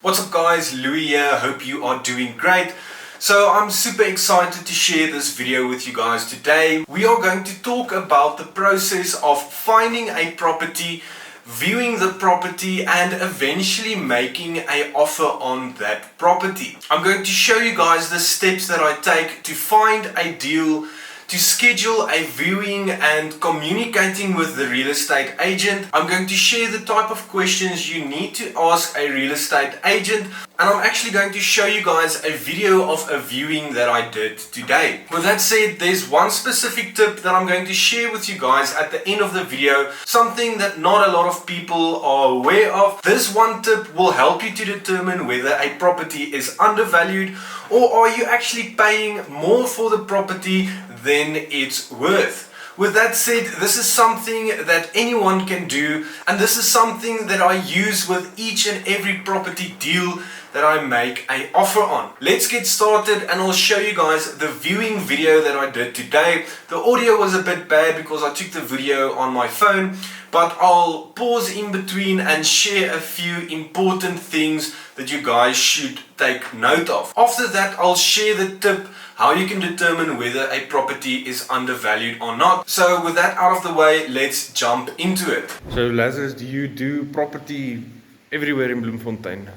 What's up guys, Louis here, hope you are doing great. So I'm super excited to share this video with you guys today. We are going to talk about the process of finding a property, viewing the property and eventually making an offer on that property. I'm going to show you guys the steps that I take to find a deal, to schedule a viewing and communicating with the real estate agent. I'm going to share the type of questions you need to ask a real estate agent, and I'm actually going to show you guys a video of a viewing that I did today. With that said, there's one specific tip that I'm going to share with you guys at the end of the video, something that not a lot of people are aware of. This one tip will help you to determine whether a property is undervalued or are you actually paying more for the property than it's worth. With that said, this is something that anyone can do, and this is something that I use with each and every property deal that I make an offer on. Let's get started and I'll show you guys the viewing video that I did today. The audio was a bit bad because I took the video on my phone, but I'll pause in between and share a few important things that you guys should take note of. After that, I'll share the tip how you can determine whether a property is undervalued or not. So with that out of the way, let's jump into it. So Lazarus, do you do property everywhere in Bloemfontein?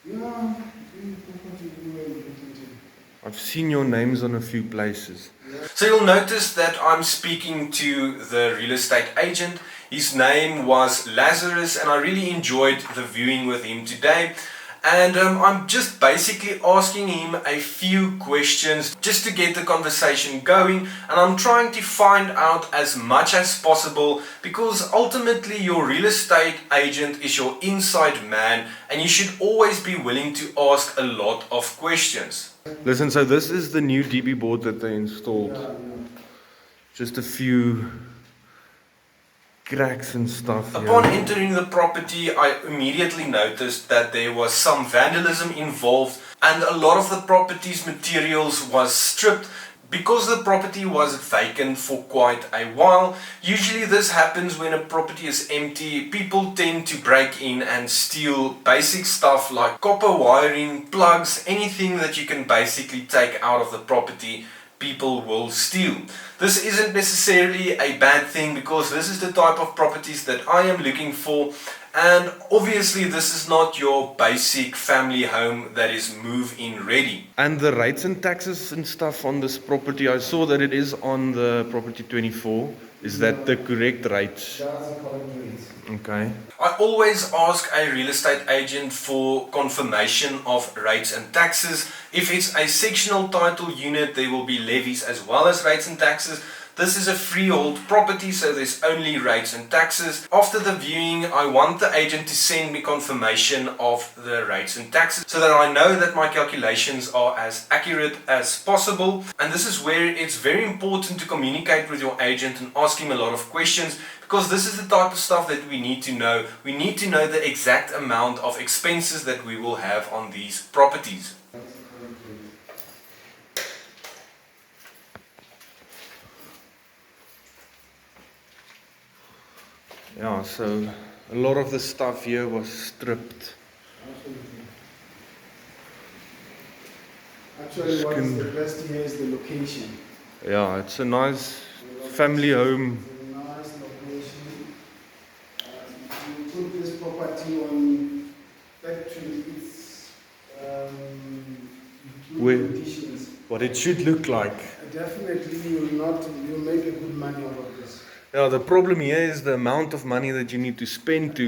Yeah, property everywhere in Bloemfontein. I've seen your names on a few places. So you'll notice that I'm speaking to the real estate agent. His name was Lazarus and I really enjoyed the viewing with him today. And I'm just basically asking him a few questions just to get the conversation going, and I'm trying to find out as much as possible because ultimately your real estate agent is your inside man and you should always be willing to ask a lot of questions. Listen, so this is the new DB board that they installed. Yeah. Just a few cracks and stuff. Upon entering the property, I immediately noticed that there was some vandalism involved and a lot of the property's materials was stripped because the property was vacant for quite a while. Usually this happens when a property is empty. People tend to break in and steal basic stuff like copper wiring, plugs, anything that you can basically take out of the property. People will steal. This isn't necessarily a bad thing because this is the type of properties that I am looking for, and obviously this is not your basic family home that is move-in ready. And the rates and taxes and stuff on this property, I saw that it is on the property 24. Is that the correct rates? That's the correct rate. Okay. I always ask a real estate agent for confirmation of rates and taxes. If it's a sectional title unit, there will be levies as well as rates and taxes. This is a freehold property, so there's only rates and taxes. After the viewing, I want the agent to send me confirmation of the rates and taxes so that I know that my calculations are as accurate as possible. And this is where it's very important to communicate with your agent and ask him a lot of questions, because this is the type of stuff that we need to know. We need to know the exact amount of expenses that we will have on these properties. Yeah, so a lot of the stuff here was stripped. Actually, what is the best here is the location. Yeah, it's a nice family home. It's a nice location. You put this property on factory, it's Where- good conditions. What it should look like. Definitely you'll make a good money out of this. Yeah, the problem here is the amount of money that you need to spend to.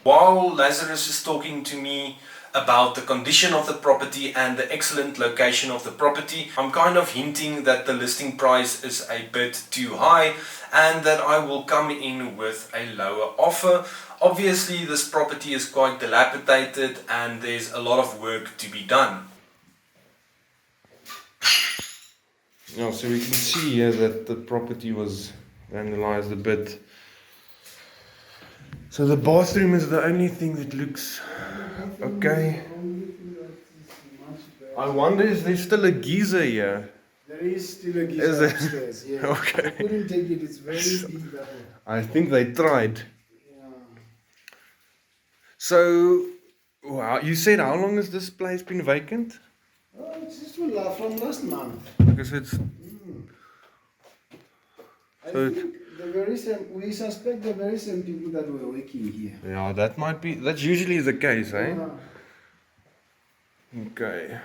While Lazarus is talking to me about the condition of the property and the excellent location of the property, I'm kind of hinting that the listing price is a bit too high and that I will come in with a lower offer. Obviously this property is quite dilapidated and there's a lot of work to be done. Yeah, so we can see here that the property was vandalized a bit. So the bathroom is the only thing that looks okay. I wonder, is there still a geyser here? There is still a Is geyser there? upstairs. Yeah. Okay. I couldn't take it. It's very deep level. I think they tried. Yeah. So, wow, you said how long has this place been vacant? It's just from last month. Because it's I so. think the very same, we suspect the very same people that were working here. Yeah, that might be. That's usually the case, eh? Yeah. Okay.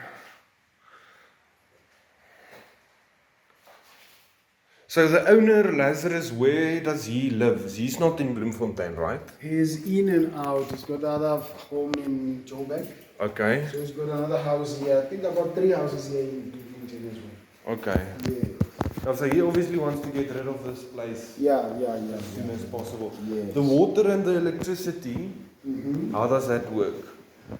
So the owner, Lazarus, where does he live? He's not in Bloemfontein, right? He's in and out. He's got another home in Joburg. Okay. So he's got another house here. I think about 3 houses here in Bloemfontein as well. Okay. Yeah. So he obviously wants to get rid of this place as soon as possible. Yes. The water and the electricity, how does that work?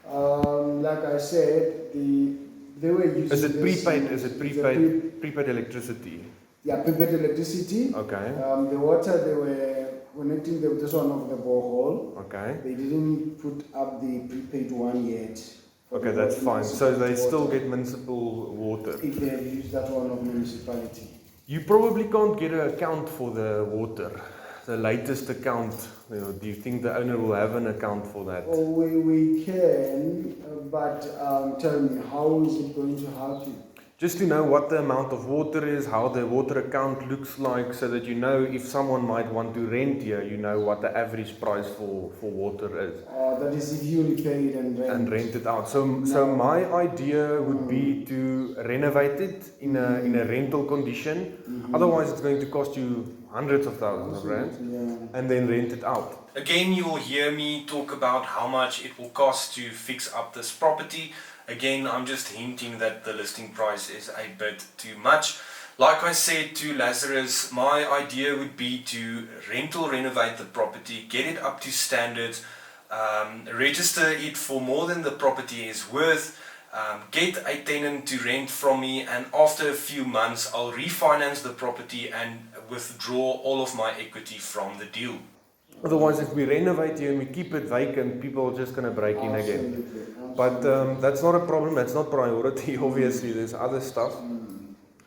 Like I said, they were using Is it this- prepaid? Is it it's a prepaid electricity? Yeah, prepaid electricity. Okay. The water they were connecting this one of the borehole. Okay. They didn't put up the prepaid one yet. Okay, that's fine. So they still get municipal water. If they have used that one of municipality. You probably can't get an account for the water. The latest account. Do you think the owner will have an account for that? Oh, we can, but tell me, how is it going to help you? Just to know what the amount of water is, how the water account looks like, so that you know if someone might want to rent here, you know what the average price for water is. That is if you repay it and rent it out. So my idea would be to renovate it in a rental condition. Otherwise, it's going to cost you hundreds of thousands of rand, and then rent it out. Again, you will hear me talk about how much it will cost to fix up this property. Again, I'm just hinting that the listing price is a bit too much. Like I said to Lazarus, my idea would be to renovate the property, get it up to standards, register it for more than the property is worth, get a tenant to rent from me, and after a few months I'll refinance the property and withdraw all of my equity from the deal. Otherwise, if we renovate here and we keep it vacant, people are just going to break in again. But that's not a problem, that's not priority, obviously, there's other stuff.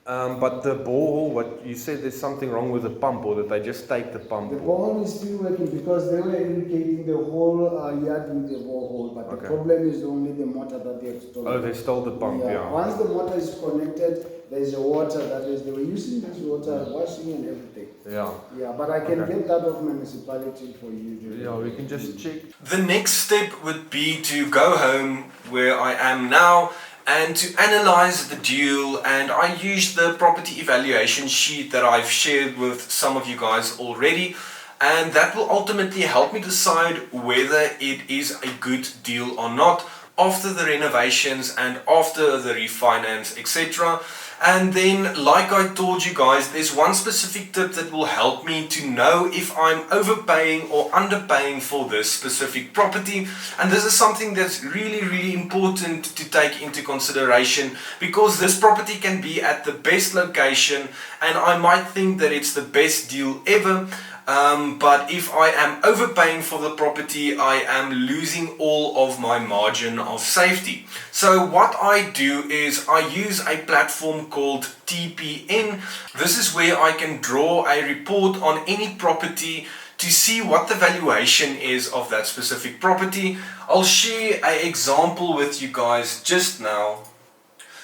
But the borehole, what you said there's something wrong with the pump, or that they just take the pump? The borehole is still working because they were irrigating the whole yard with the borehole, but the problem is only the motor that they have stolen. Oh, they stole the pump, yeah. Once the motor is connected, there's a water that is, they were using this water, washing and everything. Yeah. Yeah, but I can get that of municipality for you. Yeah, we can just check. The next step would be to go home where I am now and to analyze the deal, and I used the property evaluation sheet that I've shared with some of you guys already, and that will ultimately help me decide whether it is a good deal or not after the renovations and after the refinance, etc. And then, like I told you guys, there's one specific tip that will help me to know if I'm overpaying or underpaying for this specific property. And this is something that's really important to take into consideration, because this property can be at the best location and I might think that it's the best deal ever. But if I am overpaying for the property, I am losing all of my margin of safety. So what I do is I use a platform called TPN. This is where I can draw a report on any property to see what the valuation is of that specific property. I'll share an example with you guys just now.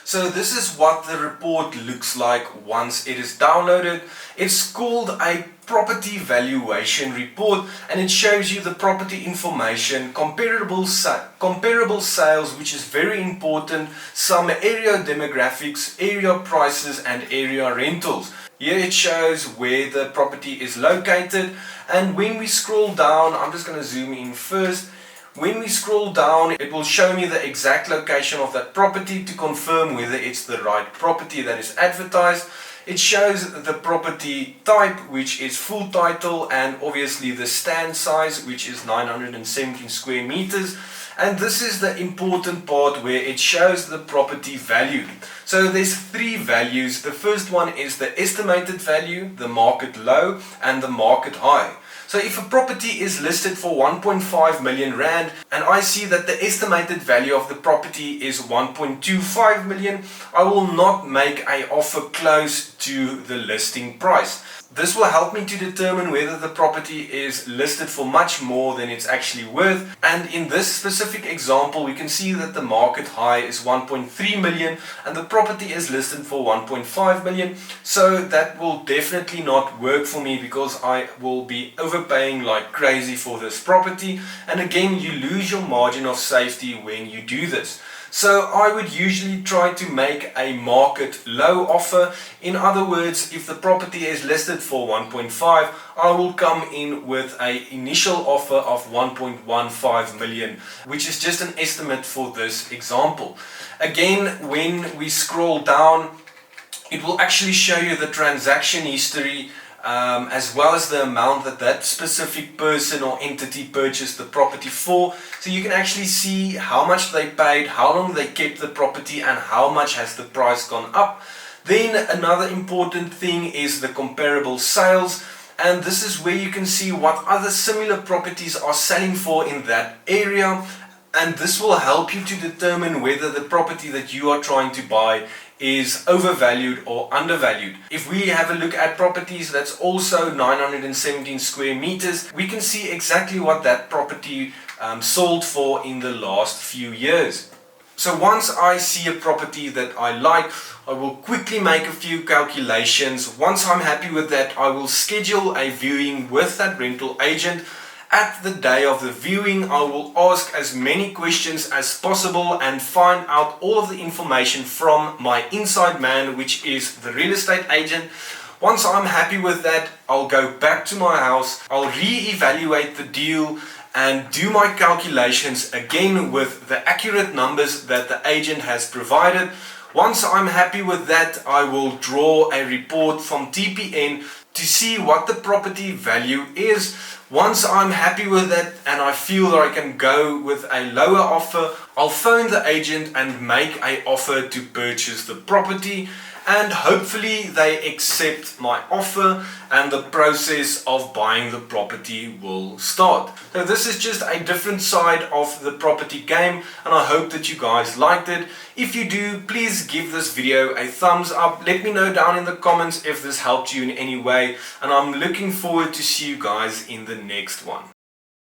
So this is what the report looks like once it is downloaded. It's called a property valuation report, and it shows you the property information, comparable sales, which is very important, some area demographics, area prices and area rentals. Here it shows where the property is located, and when we scroll down, I'm just going to zoom in first. When we scroll down, it will show me the exact location of that property to confirm whether it's the right property that is advertised. It shows the property type, which is full title, and obviously the stand size, which is 917 square meters. And this is the important part where it shows the property value. So there's three values. The first one is the estimated value, the market low, and the market high. So if a property is listed for 1.5 million rand and I see that the estimated value of the property is 1.25 million, I will not make an offer close to the listing price. This will help me to determine whether the property is listed for much more than it's actually worth. And in this specific example, we can see that the market high is 1.3 million and the property is listed for 1.5 million. So that will definitely not work for me because I will be overpaying like crazy for this property. And again, you lose your margin of safety when you do this. So I would usually try to make a market low offer. In other words, if the property is listed for 1.5, I will come in with an initial offer of 1.15 million, which is just an estimate for this example. Again, when we scroll down, it will actually show you the transaction history as well as the amount that that specific person or entity purchased the property for. So you can actually see how much they paid, how long they kept the property, and how much has the price gone up. Then another important thing is the comparable sales, and this is where you can see what other similar properties are selling for in that area, and this will help you to determine whether the property that you are trying to buy is overvalued or undervalued. If we have a look at properties that's also 917 square meters, we can see exactly what that property sold for in the last few years. So once I see a property that I like, I will quickly make a few calculations. Once I'm happy with that, I will schedule a viewing with that rental agent. At the day of the viewing, I will ask as many questions as possible and find out all of the information from my inside man, which is the real estate agent. Once I'm happy with that, I'll go back to my house, I'll re-evaluate the deal and do my calculations again with the accurate numbers that the agent has provided. Once I'm happy with that, I will draw a report from TPN to see what the property value is. Once I'm happy with that and I feel that I can go with a lower offer, I'll phone the agent and make an offer to purchase the property, and hopefully they accept my offer and the process of buying the property will start. So this is just a different side of the property game, and I hope that you guys liked it. If you do, please give this video a thumbs up. Let me know down in the comments if this helped you in any way, and I'm looking forward to see you guys in the next one.